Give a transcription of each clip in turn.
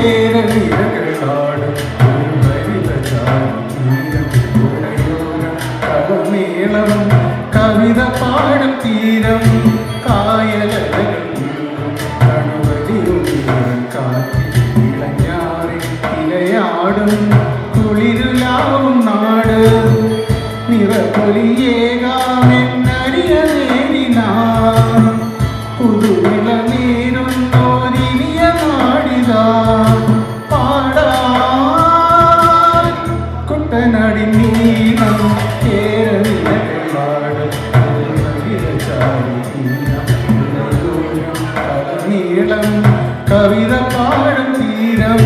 കേരളീരകളാടും ഒരു ഹരിതചാരുതീരം പുഴയോരം കടമേളം കവിത പാടും തീരം കായലകൾ കണുവലിയുള്ളിൽ കാറ്റിൽ ഇളഞ്ഞാറിൽ ഇലയാടും കുളിരുലാവും നാട് നിറപൊലിയേകാമെന്നറിയ നേരിനാ പുതുവിള നേരുന്നോരിനിയ നാടിതാ പാടാൻ കുട്ടനാടിൻ നീളം കേരളീരകളാടും നീളം കവിത പാടും തീരം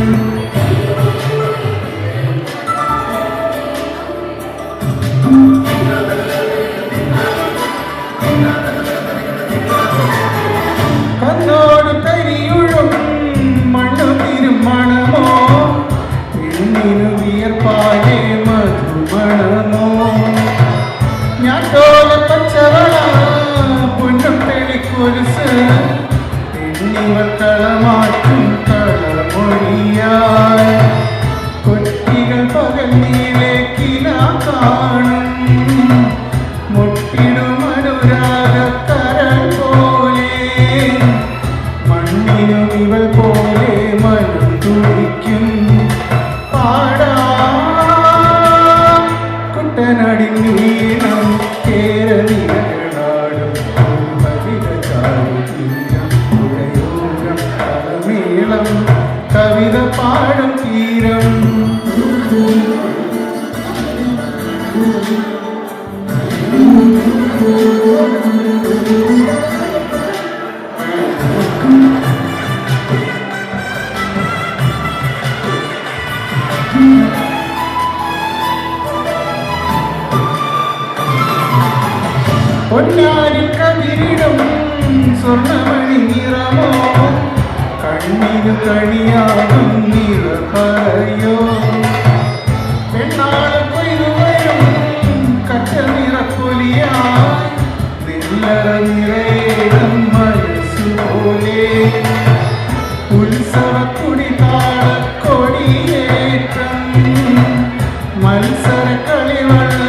കണ്ണോട് കരിയുഴും മണ്ണു തിരുമണമോ പെണ്ണിനു വിയർപ്പാകെ മധുമണമോ ഞാൻ തോല പച്ചവള പൊന്നും തെളിക്കുരുസ് പെണ്ണിവർ കളമാറ്റും കളമൊഴിയായി കൊട്ടികൾ പകൽ നീലേക്കില കാണും മുട്ടിടും അനുരാഗക്കരൾ പോലെ മണ്ണിനും ഇവൾ പോലെ മനം തുടിക്കും പാടാം കുട്ടനാടിൻ നീളം കേരളീരകളാടും പുഴയോരം കടമേളം കവിത പാടും തീരം പൊന്നാരി കതിരിടും സ്വർണ്ണമണി നിറമോ കണ്ണിനു കണിയാകും നിറപറയോ പെണ്ണാള് കൊയ്തുവരും കറ്റ നിറപ്പൊലിയായി നെല്ലറ നിറയേടം മനസ്സുപോലെ ഉത്സവക്കുടി താളക്കൊടിയേറ്റം മത്സര കളിവള്ളത്തിരയോട്ടം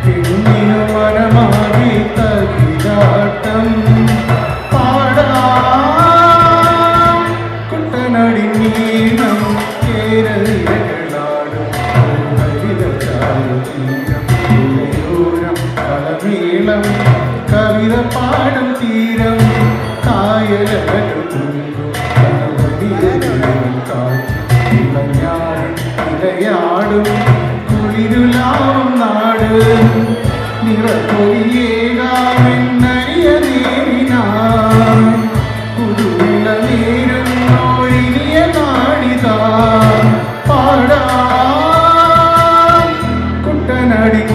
പെണ്ണിനു മനമാകി തകിലാട്ടം പാടാം കുട്ടനാടിൻ നീളം കേരളീരകളാടും ഹരിതചാരുതീരം പുഴയോരം കളമേളം കവിത പാടും തീരം കായലകൾ ഇലയാടും കുളിരുലാവും നാട് നിറപ്പൊലിയേകാമെന്നറിയ നേരിനാ പുതുവിള നേരുന്നോരിനിയ നാടിതാ പാടാം കുട്ടനാടിൻ